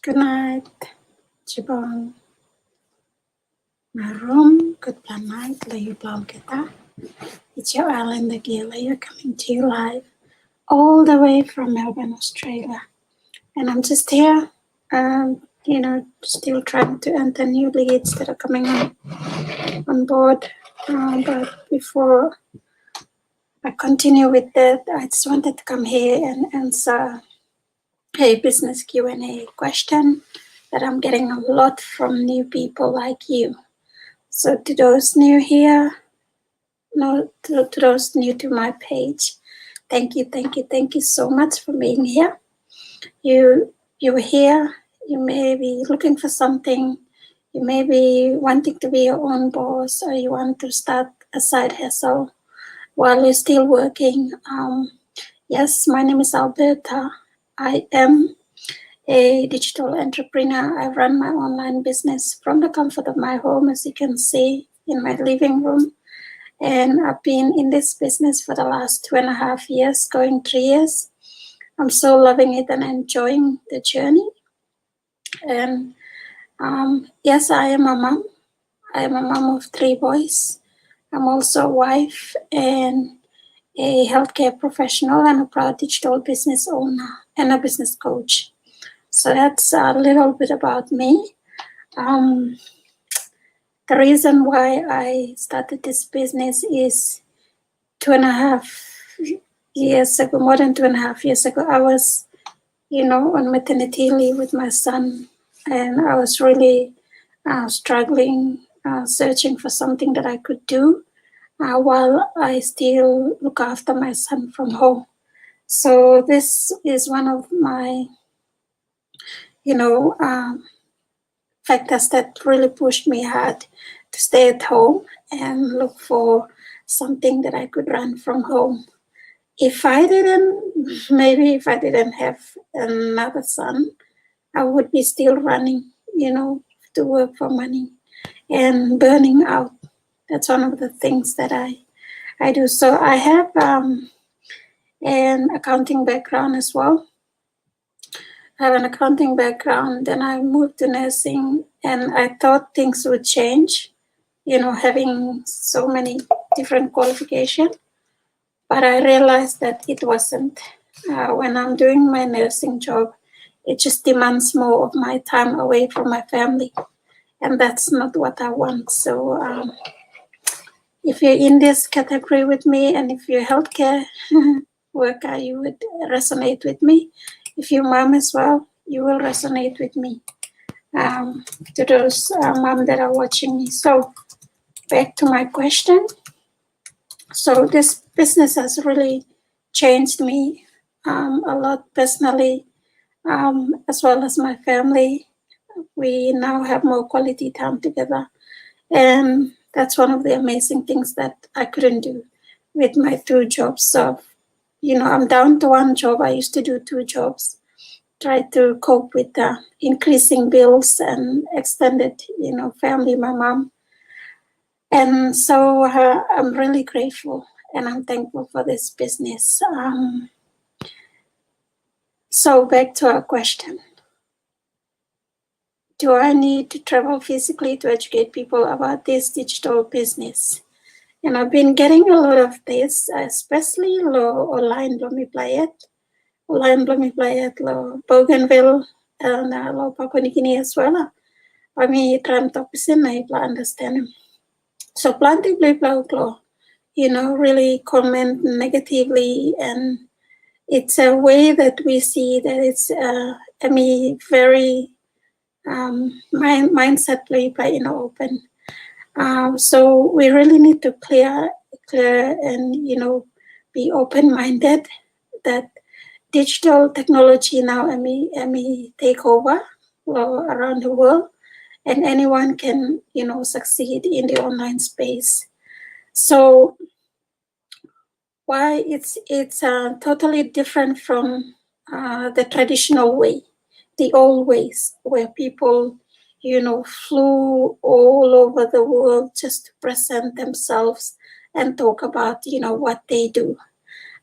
Good night, Jibon. Marum, good night, Layu Blam Kita. It's your island again, Layu, coming to you live all the way from Melbourne, Australia. And I'm just here, still trying to enter new leads that are coming on board. But before I continue with that, I just wanted to come here and answer a business Q&A question that I'm getting a lot from new people like you. So to those new here, to those new to my page, thank you so much for being here. You're here, you may be looking for something, you may be wanting to be your own boss, or you want to start a side hustle while you're still working. Yes, my name is Alberta. I am a digital entrepreneur. I run my online business from the comfort of my home, as you can see in my living room. And I've been in this business for the last 2.5 years, going 3 years. I'm so loving it and enjoying the journey. And yes, I am a mom. I am a mom of 3 boys. I'm also a wife and a healthcare professional and a proud digital business owner and a business coach. So that's a little bit about me. The reason why I started this business is 2.5 years ago, more than 2.5 years ago, I was, on maternity leave with my son, and I was really struggling, searching for something that I could do while I still look after my son from home. So this is one of my, factors that really pushed me hard to stay at home and look for something that I could run from home. If I didn't have another son, I would be still running, to work for money and burning out. That's one of the things that I do. So I have an accounting background as well. I have an accounting background, then I moved to nursing, and I thought things would change, having so many different qualifications. But I realized that it wasn't. When I'm doing my nursing job, it just demands more of my time away from my family. And that's not what I want. So if you're in this category with me, and if you're a healthcare worker, you would resonate with me. If you're mom as well, you will resonate with me. To those mom that are watching me. So back to my question. So this business has really changed me a lot personally, as well as my family. We now have more quality time together. And that's one of the amazing things that I couldn't do with my 2 jobs. So, I'm down to 1 job. I used to do 2 jobs, try to cope with the increasing bills and extended, family, my mom. And so I'm really grateful and I'm thankful for this business. So back to our question. Do I need to travel physically to educate people about this digital business? And I've been getting a lot of this, especially lo online lumiplayet lo Bougainville and lo Papua New Guinea as well. Kami tram topisin na ipla understand. So planting lo, really comment negatively, and it's a way that we see that it's very mindset play open. So we really need to clear and be open-minded that digital technology now take over around the world, and anyone can succeed in the online space. So why it's totally different from the traditional way, the old ways where people flew all over the world just to present themselves and talk about what they do.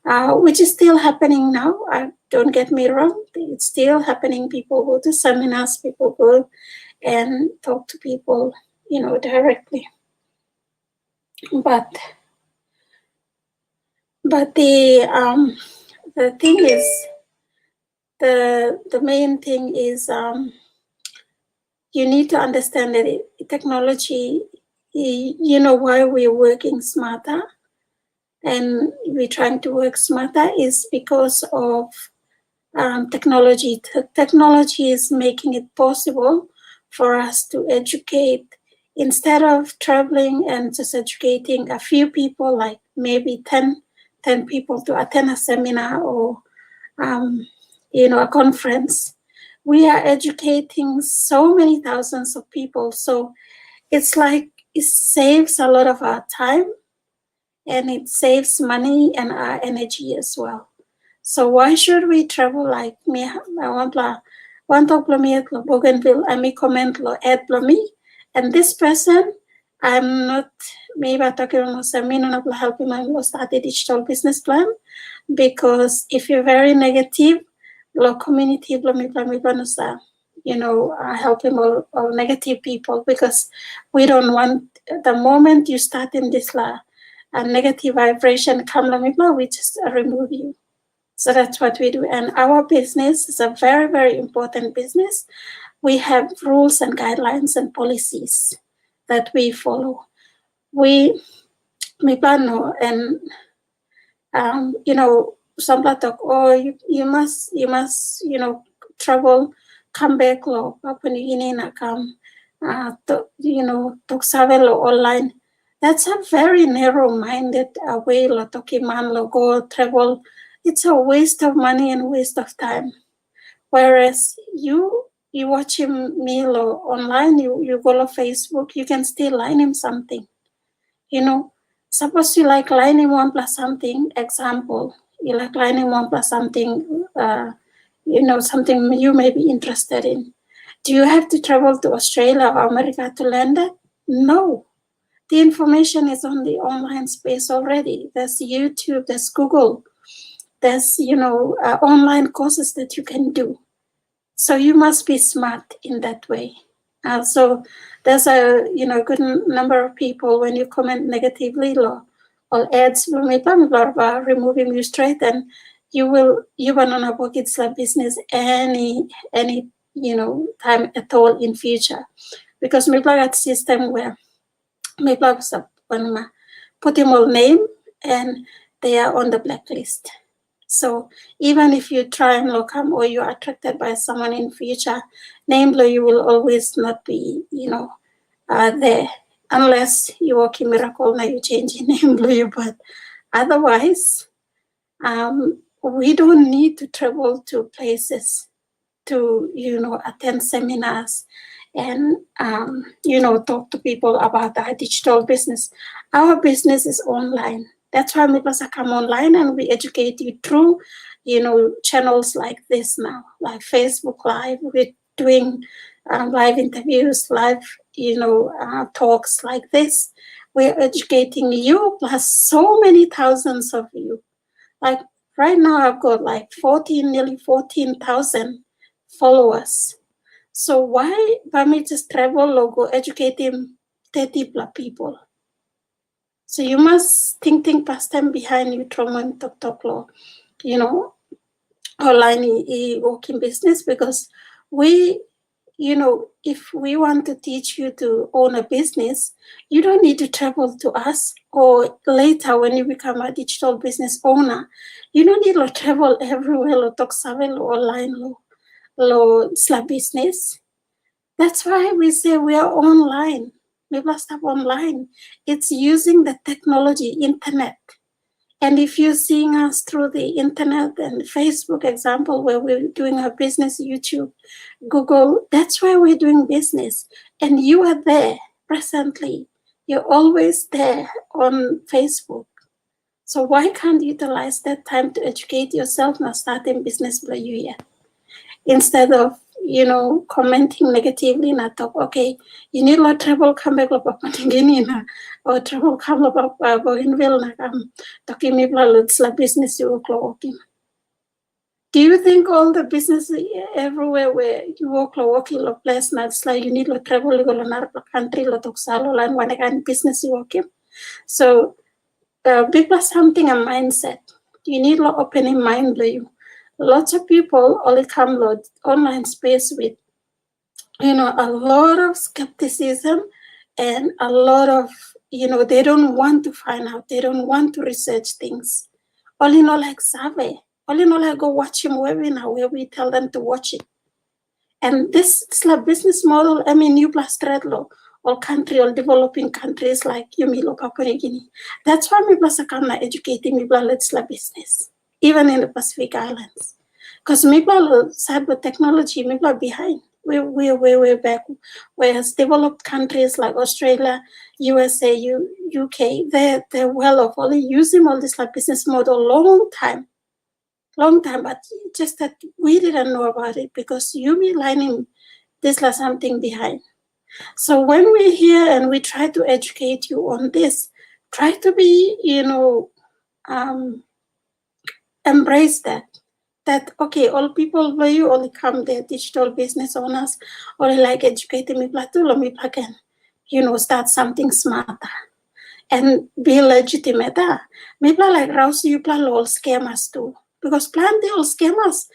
which is still happening now. Don't get me wrong, it's still happening. People go to seminars, people go and talk to people, directly. But the thing is, the main thing is, you need to understand that technology, why we're working smarter and we're trying to work smarter is because of technology. Technology is making it possible for us to educate instead of traveling and just educating a few people, like maybe 10 people to attend a seminar or a conference. We are educating so many thousands of people. So it's like it saves a lot of our time and it saves money and our energy as well. So why should we travel like me? I want to plummet lo Bougainville, I may comment lo add plummy. And this person, I'm not maybe talking about Samino na helping my start a digital business plan, because if you're very negative, lo community plummy helping all negative people, because we don't want the moment you start in this a negative vibration come we just remove you. So that's what we do. And our business is a very, very important business. We have rules and guidelines and policies that we follow. We plan and some talk, oh, you must travel, come back lo Papua New Guinea na come to travel online. That's a very narrow-minded way lo tokiman lo go travel. It's a waste of money and waste of time. Whereas you watch me online, you go to Facebook, you can still line him something. Suppose you like lining 1 plus something, example, you like lining 1 plus something, something you may be interested in. Do you have to travel to Australia or America to learn that? No. The information is on the online space already. There's YouTube, there's Google, there's, online courses that you can do. So you must be smart in that way. So there's a good number of people, when you comment negatively or ads, removing you straight, and you will not have it's a business any time at all in future, because we got system where we put them all name and they are on the blacklist. So even if you try and locum or you're attracted by someone in future, namely you will always not be, there, unless you work in miracle, now you change your name, but otherwise, we don't need to travel to places to, attend seminars and, talk to people about our digital business. Our business is online. That's why we must come online and we educate you through, channels like this now, like Facebook Live. We're doing live interviews, live, talks like this. We're educating you plus so many thousands of you. Like right now, I've got like nearly 14,000 followers. So why me just travel or go educating 30 people? So you must think past them behind you, trauma and talk law, online working business, because we, if we want to teach you to own a business, you don't need to travel to us, or later when you become a digital business owner, you don't need to travel everywhere or talk travel online lo business. That's why we say we are online. We must have online. It's using the technology, internet. And if you're seeing us through the internet and Facebook example, where we're doing our business, YouTube, Google, that's where we're doing business. And you are there presently. You're always there on Facebook. So why can't you utilize that time to educate yourself and start in business for you yet? Instead of, commenting negatively na talk, okay, you need lo travel come back lo papatingini na, or travel come lo bougainville na talking me it's la business you work working. Do you think all the business everywhere where you work lo working lo place na it's like you need lo travel lo nar country lo talk salo lan one kind business you working? So people something a mindset. You need lo opening mind lo you. Lots of people only come to online space with, a lot of skepticism and a lot of, they don't want to find out. They don't want to research things. Only know like survey. Only know like go watch him webinar where we tell them to watch it. And this is like business model. I mean, you plus law, all country, all developing countries like Yumilo, Papua New Guinea. That's why we plus come educating me let's la business. Even in the Pacific Islands. Because people side with technology, people are behind. We're way back. Whereas developed countries like Australia, USA, UK, they're well off. Only using all this like business model long time. But just that we didn't know about it because you be lining this like something behind. So when we're here and we try to educate you on this, try to be, embrace that okay, all people where you only come there, digital business owners, or like educating me can, start something smarter and be legitimate. Maybe like Rouse, you plan all scammers too. Because plan the all scammers,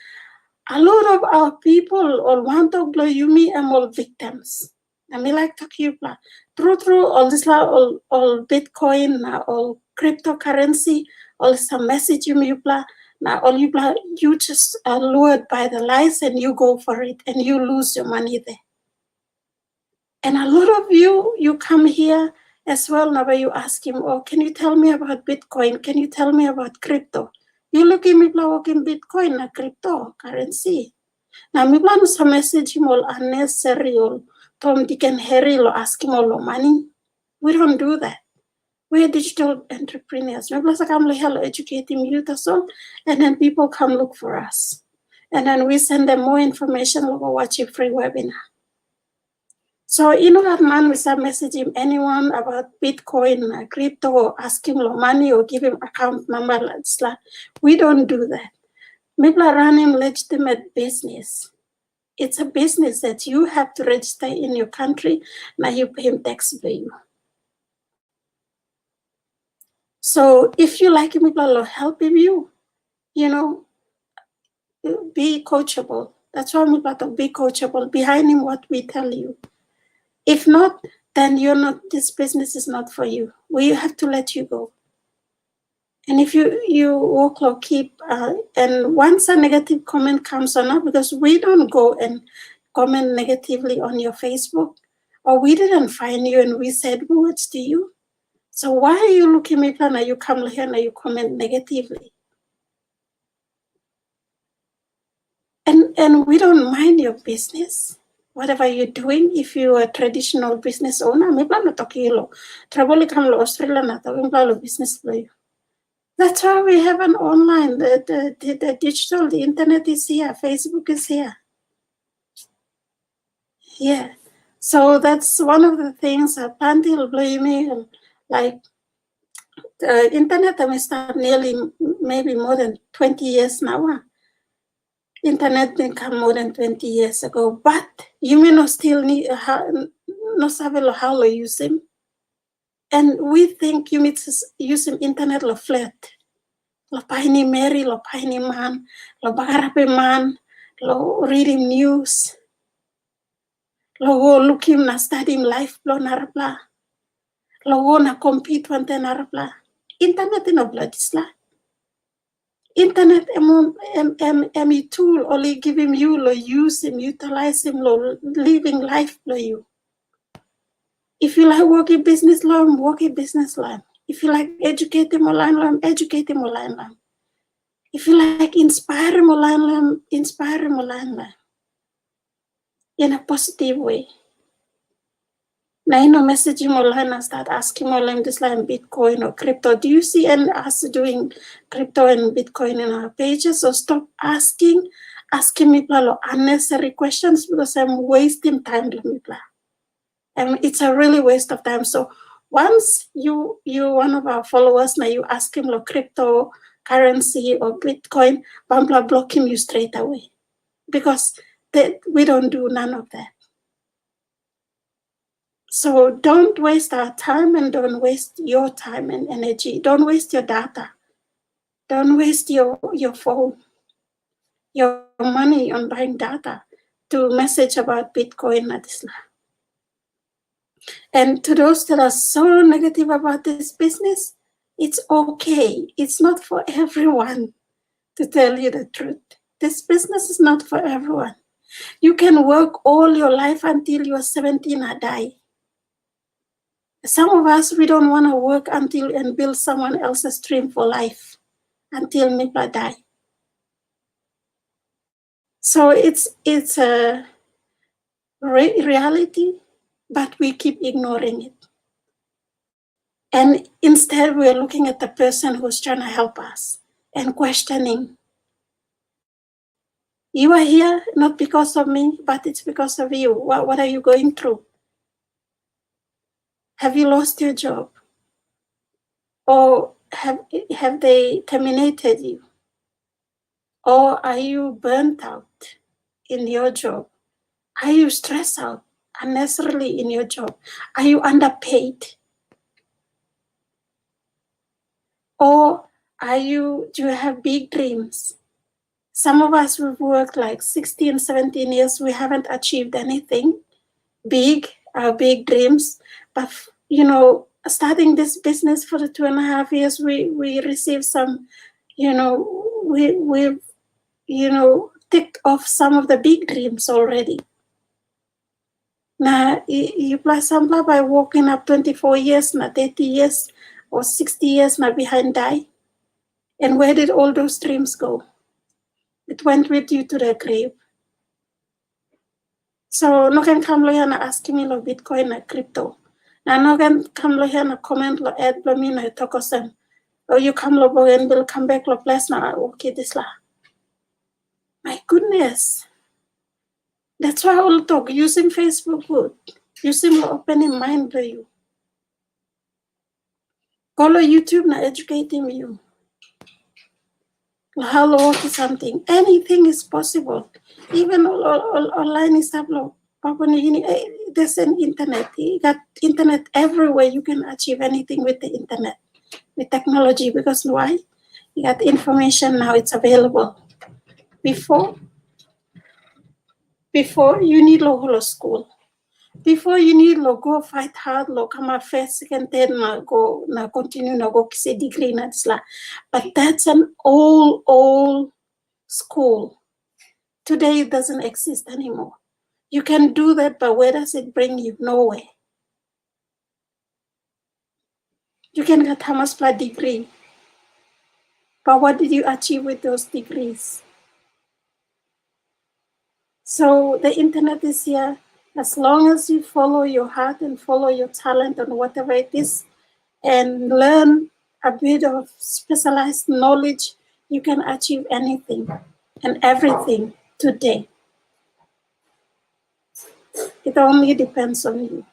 a lot of our people all want to blow you me and all victims. I mean like talk you plan. Through all this all Bitcoin, all cryptocurrency, all some message you plan. Now, all you just are lured by the lies and you go for it and you lose your money there. And a lot of you come here as well. Now, where you ask him, oh, can you tell me about Bitcoin? Can you tell me about crypto? You look at me working Bitcoin na cryptocurrency. Now, me plan some message him all unnecessary or Tom, Dick and Harry lo ask him all money. We don't do that. We're digital entrepreneurs. Maybe let's come educating youth as well, and then people come look for us. And then we send them more information or watch a free webinar. So that man, we start messaging anyone about Bitcoin, crypto, or ask him money or give him account number. We don't do that. People are running legitimate business. It's a business that you have to register in your country. Now you pay him tax bill. So if you like people helping you, be coachable. That's why we to be coachable. Behind him, what we tell you. If not, then this business is not for you. We have to let you go. And if you walk or keep, and once a negative comment comes on us, because we don't go and comment negatively on your Facebook, or we didn't find you and we said words to you. So why are you looking at me and you come here and you comment negatively? And we don't mind your business, whatever you're doing. If you're a traditional business owner, maybe I'm not talking trouble come to Australia, not talking about business for you. That's why we have an online, the digital, the internet is here, Facebook is here. Yeah. So that's one of the things that Panty will blame me, like the internet, I start nearly maybe more than 20 years now. Internet didn't come more than 20 years ago, but you may not still need no sabe how to use them. And we think you need to use them internet lo flat. Lo paini Mary, lo paini man, lo bagarape man, lo reading news, lo go looking na study life lo narapla, lo go na compete wante narapla. Internet no bladisla. Internet a tool only giving you lo use him, utilize him lo living life lo you. If you like working business law, work a business law. If you like educating online, educate him online. If you like inspire him online, inspire him online. In a positive way. Now, message him online and start asking online this like Bitcoin or crypto. Do you see us doing crypto and Bitcoin in our pages? So stop asking asking me unnecessary questions because I'm wasting time. And it's a really waste of time. So once you one of our followers now, you ask him cryptocurrency or Bitcoin, Bambla block him you straight away, because we don't do none of that. So don't waste our time, and don't waste your time and energy. Don't waste your data. Don't waste your phone, your money on buying data to message about Bitcoin at Islam. And to those that are so negative about this business, it's okay. It's not for everyone, to tell you the truth. This business is not for everyone. You can work all your life until you're 17 or die. Some of us, we don't want to work until and build someone else's dream for life until Mipla die. So it's a reality, but we keep ignoring it. And instead, we're looking at the person who's trying to help us and questioning. You are here not because of me, but it's because of you. What are you going through? Have you lost your job? Or have they terminated you? Or are you burnt out in your job? Are you stressed out unnecessarily in your job? Are you underpaid? Or do you have big dreams? Some of us, we've worked like 16, 17 years. We haven't achieved anything big, our big dreams. But, starting this business for the 2.5 years, we received some, we've ticked off some of the big dreams already. Now, you plus some by walking up 24 years, now 30 years or 60 years now behind die. And where did all those dreams go? It went with you to the grave. So no can come here and ask me lo Bitcoin or crypto. Now no can come here and comment lo add lo me no tokosem. Or you come lo and will come back lo place na okay this la. My goodness. That's why I will talk. Using Facebook good. Using lo opening mind to you. Go lo YouTube na educating you. How to work something. Anything is possible. Even online is upload. There's an internet. You got internet everywhere. You can achieve anything with the internet, with technology. Because why? You got information now. It's available. Before you need local school. Before you need go fight hard, come out first, second, third, go continue go kise degree na disla. But that's an old school. Today it doesn't exist anymore. You can do that, but where does it bring you? Nowhere. You can get Hamasplot degree, but what did you achieve with those degrees? So the internet is here. As long as you follow your heart and follow your talent and whatever it is, and learn a bit of specialized knowledge, you can achieve anything and everything today. It only depends on you.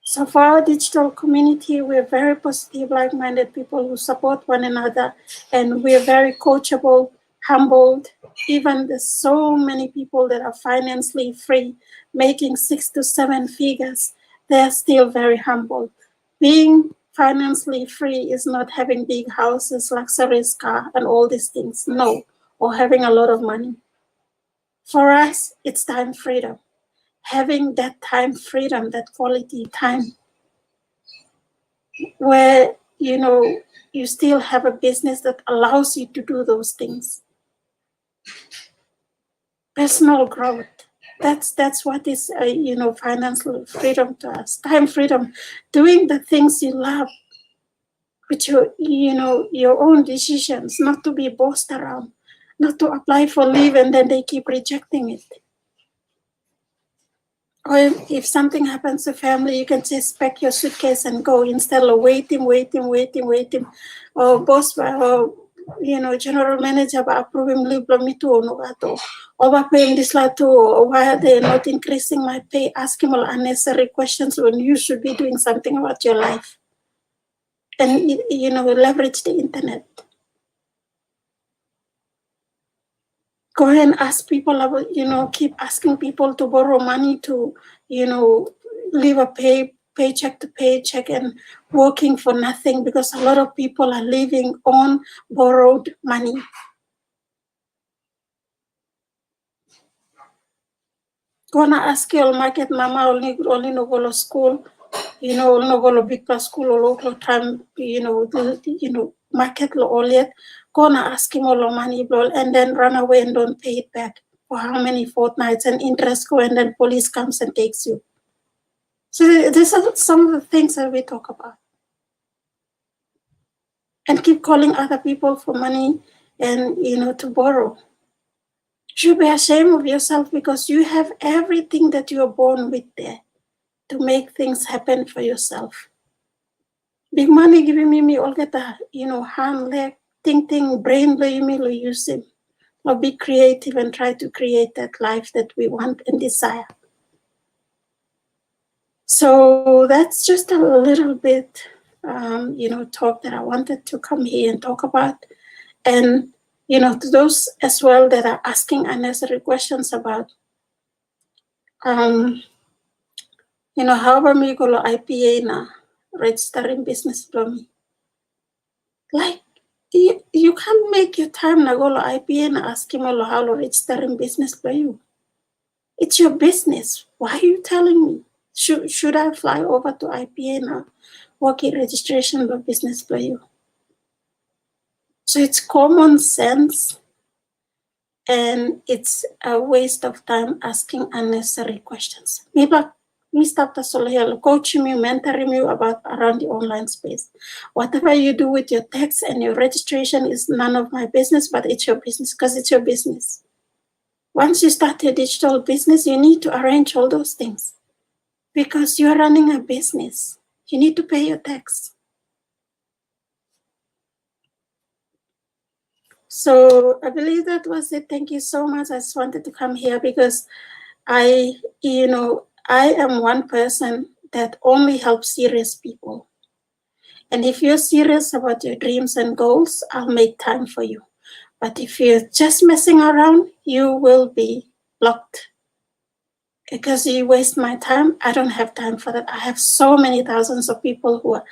So for our digital community, we're very positive, like-minded people who support one another, and we're very coachable, humbled. Even there's so many people that are financially free, making 6 to 7 figures, they're still very humble. Being financially free is not having big houses, luxurious car, and all these things, no, or having a lot of money. For us, it's time freedom. Having that time freedom, that quality time, where you still have a business that allows you to do those things. Personal growth, that's what is financial freedom to us. Time freedom, doing the things you love with your own decisions, not to be bossed around, not to apply for leave and then they keep rejecting it. Or if something happens to family, you can just pack your suitcase and go instead of waiting. Or boss, or general manager ba approving liblo mitu no gato. Oba paying this lato, why are they not increasing my pay? Asking all unnecessary questions when you should be doing something about your life. And leverage the internet. Go ahead and ask people about, keep asking people to borrow money to, live a paycheck to paycheck and working for nothing, because a lot of people are living on borrowed money. Gonna ask your market mama only no go to school, no go to big school or local time, market lo all yet. Gonna ask him all the money, and then run away and don't pay it back for how many fortnights, and interest go, and then police comes and takes you. So these are some of the things that we talk about. And keep calling other people for money and, to borrow. You should be ashamed of yourself, because you have everything that you're born with there to make things happen for yourself. Big money giving me all get a, hand, leg, think, brain, lo use it. Or be creative and try to create that life that we want and desire. So that's just a little bit, talk that I wanted to come here and talk about. And, to those as well that are asking unnecessary questions about, how about me go to IPA na, registering business for me? Like, you can't make your time na go to IPA na asking how to registering business for you. It's your business. Why are you telling me? Should I fly over to IPA now, working registration for business for you? So it's common sense, and it's a waste of time asking unnecessary questions. Maybe Mr. Tasolehel coaching you, mentoring you about around the online space. Whatever you do with your tax and your registration is none of my business, but it's your business, because it's your business. Once you start a digital business, you need to arrange all those things, because you're running a business. You need to pay your tax. So I believe that was it. Thank you so much. I just wanted to come here because I am one person that only helps serious people. And if you're serious about your dreams and goals, I'll make time for you. But if you're just messing around, you will be blocked. Because you waste my time, I don't have time for that. I have so many thousands of people who are,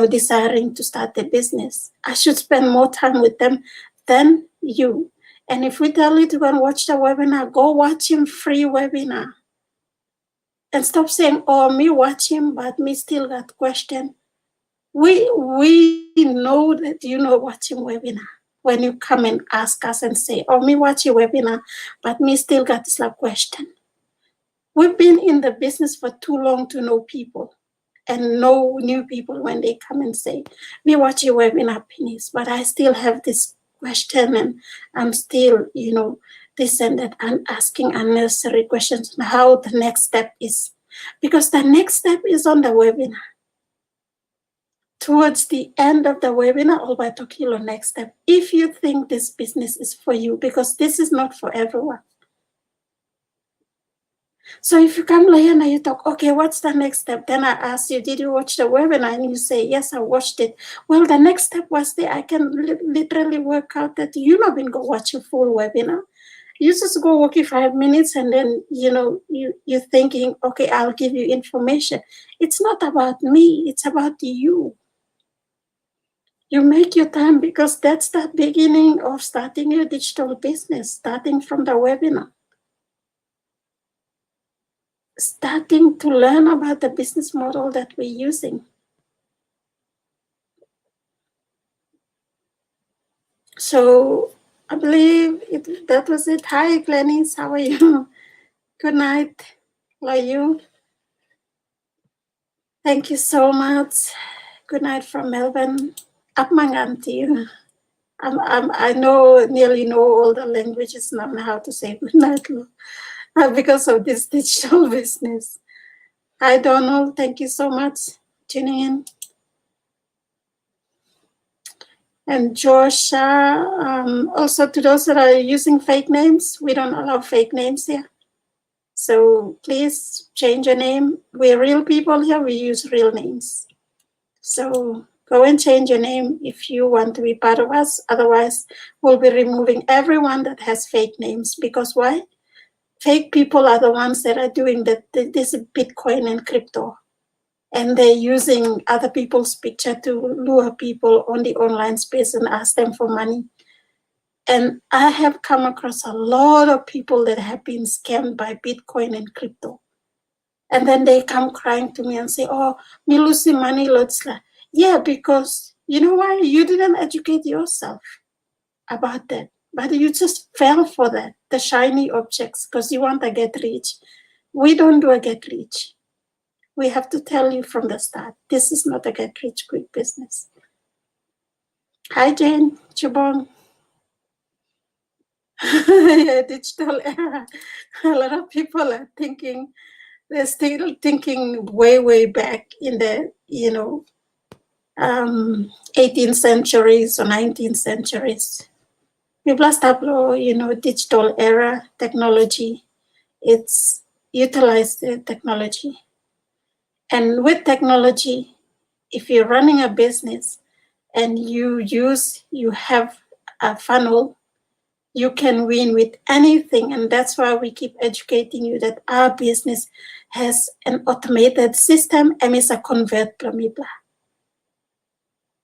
desiring to start their business. I should spend more time with them than you. And if we tell you to go and watch the webinar, go watch him free webinar. And stop saying, oh, me watch him, but me still got question. We know that watching webinar when you come and ask us and say, oh, me watch your webinar, but me still got this question. We've been in the business for too long to know people and know new people when they come and say, me watch your webinar, Pennies, but I still have this question and I'm still, this and that, and asking unnecessary questions on how the next step is. Because the next step is on the webinar. Towards the end of the webinar, I'll be talking about next step. If you think this business is for you, because this is not for everyone. So if you come here and you talk, okay, what's the next step? Then I ask you, did you watch the webinar? And you say, yes, I watched it. Well, the next step was there. I can literally work out that you're not going to go watch a full webinar. You just go walk 5 minutes and then, you're thinking, okay, I'll give you information. It's not about me. It's about you. You make your time, because that's the beginning of starting your digital business, starting from the webinar. Starting to learn about the business model that we're using. So I believe that was it. Hi, Glennis, how are you? Good night. How are you? Thank you so much. Good night from Melbourne. Apmangan to you. I nearly know all the languages now how to say good night because of this digital business. Hi, Donald. Thank you so much for tuning in. And Joshua, also to those that are using fake names, we don't allow fake names here. So please change your name. We're real people here, we use real names. So go and change your name if you want to be part of us. Otherwise, we'll be removing everyone that has fake names. Because why? Fake people are the ones that are doing this Bitcoin and crypto. And they're using other people's picture to lure people on the online space and ask them for money. And I have come across a lot of people that have been scammed by Bitcoin and crypto. And then they come crying to me and say, oh, me losing money, lots. Yeah, because you know why? You didn't educate yourself about that. But you just fell for that, the shiny objects, because you want to get rich. We don't do a get rich. We have to tell you from the start, this is not a get rich quick business. Hi, Jane, Chubong. Yeah, digital era. A lot of people are thinking, they're still thinking way back in the, 18th centuries or 19th centuries. People start, digital era technology. It's utilize the technology. And with technology, if you're running a business and you have a funnel, you can win with anything. And that's why we keep educating you that our business has an automated system and it's a convert Plamibla.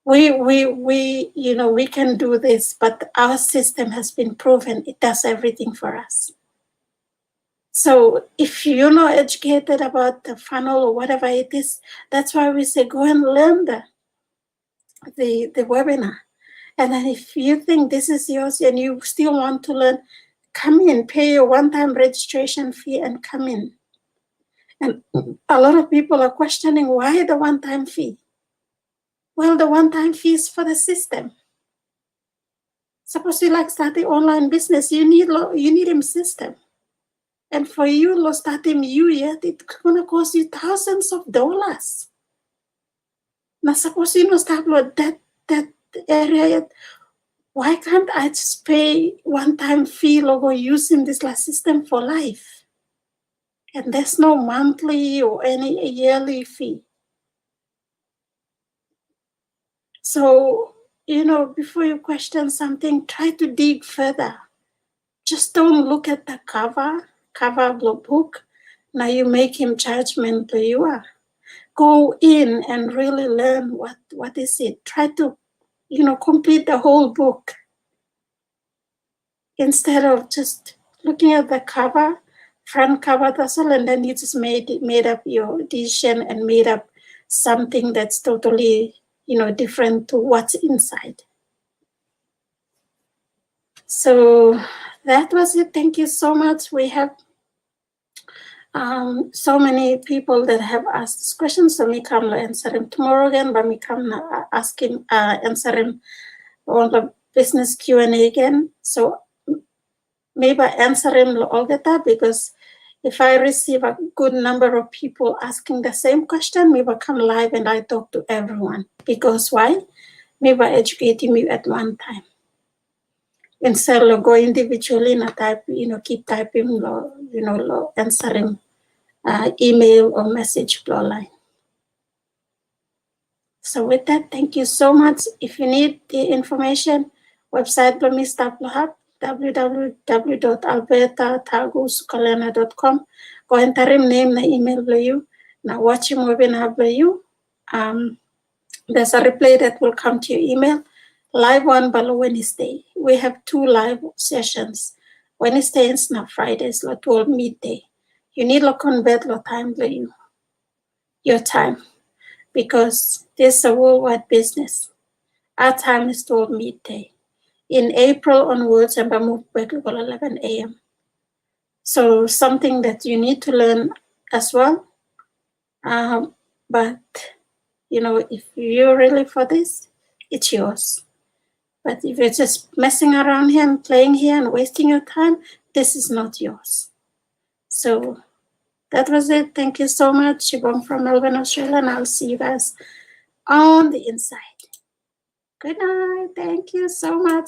We can do this, but our system has been proven it does everything for us. So if you're not educated about the funnel or whatever it is, that's why we say go and learn the webinar. And then if you think this is yours and you still want to learn, come in, pay your one-time registration fee and come in. And a lot of people are questioning why the one-time fee? Well, the one-time fee is for the system. Suppose you like starting online business, you need a system. And for you, starting yet it's gonna cost you thousands of dollars. Now suppose you start that area. Why can't I just pay one-time fee logo using this system for life? And there's no monthly or any yearly fee. So, before you question something, try to dig further. Just don't look at the cover of the book. Now you make him judgment to you are. Go in and really learn what is it. Try to, complete the whole book. Instead of just looking at the cover, front cover, that's all, and then you just made up your decision and made up something that's totally, different to what's inside. So that was it. Thank you so much. We have so many people that have asked this question, so me come answer him tomorrow again, but me come ask him, answer him on the business Q&A again. So maybe answer him all the time, because if I receive a good number of people asking the same question, maybe I come live and I talk to everyone. Because why? Maybe I educating you at one time. Instead of go individually and type, keep typing, answering email or message line. So with that, thank you so much. If you need the information, website Blomista www.albertatagusukalena.com. Go and name the email for you. Now watching webinar for you. There's a replay that will come to your email. Live one by Wednesday. We have 2 live sessions. Wednesdays and Fridays, 12 midday. You need to convert time for you. Your time. Because this is a worldwide business. Our time is 12 midday. In April onwards, I'm move back to 11 a.m. So something that you need to learn as well. But, if you're really for this, it's yours. But if you're just messing around here and playing here and wasting your time, this is not yours. So that was it. Thank you so much. Shibong from Melbourne, Australia, and I'll see you guys on the inside. Good night. Thank you so much.